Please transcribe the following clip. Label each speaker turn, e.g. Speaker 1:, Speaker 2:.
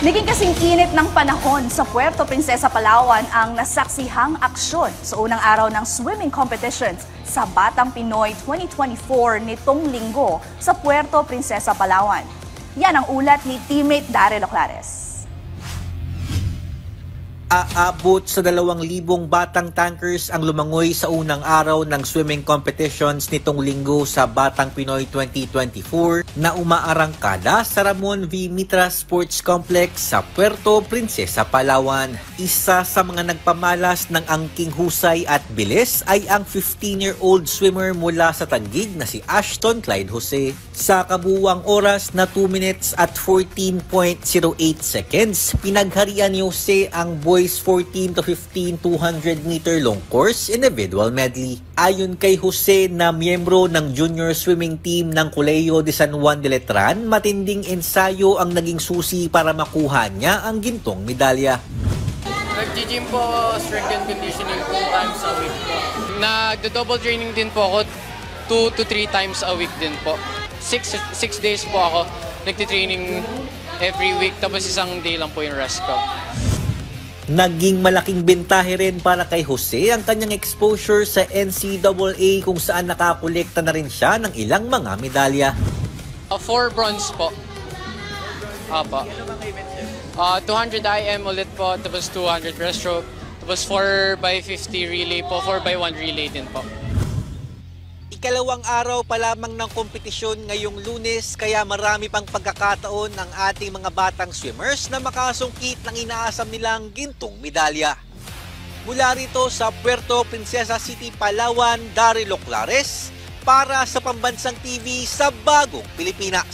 Speaker 1: Naging kasing init ng panahon sa Puerto Princesa, Palawan ang nasaksihang aksyon sa unang araw ng swimming competitions sa Batang Pinoy 2024 nitong linggo sa Puerto Princesa, Palawan. Yan ang ulat ni teammate Daryl Oclares.
Speaker 2: Aabot sa 2,000 batang tankers ang lumangoy sa unang araw ng swimming competitions nitong linggo sa Batang Pinoy 2024 na umaarangkada sa Ramon V. Mitra Sports Complex sa Puerto Princesa, Palawan. Isa sa mga nagpamalas ng angking husay at bilis ay ang 15-year-old swimmer mula sa Taguig na si Ashton Clyde Jose. Sa kabuuang oras na 2 minutes at 14.08 seconds, pinagharian ni Jose ang boys 14 to 15 200-meter long course individual medley. Ayon kay Jose na miyembro ng junior swimming team ng Colegio de San Juan de Letran, matinding ensayo ang naging susi para makuha niya ang gintong medalya.
Speaker 3: Nag-gym po ako, strength and conditioning 2 times a week po. Nagdo-double training din po ako 2 to 3 times a week din po. 6 days po ako nagtitraining every week, tapos isang day lang po yung rest ko.
Speaker 2: Naging malaking bentahe rin para kay Jose ang kanyang exposure sa NCAA kung saan nakakolekta na rin siya ng ilang mga medalya.
Speaker 3: 4 bronze po. Apa. 200 IM ulit po, tapos 200 breaststroke, tapos 4x50 relay po, 4x1 relay din po.
Speaker 2: Ikalawang araw pa lamang ng kompetisyon ngayong Lunes, kaya marami pang pagkakataon ng ating mga batang swimmers na makasungkit ng inaasam nilang gintong medalya. Mula rito sa Puerto Princesa City, Palawan, Daryl Oclares para sa Pambansang TV sa Bagong Pilipinas.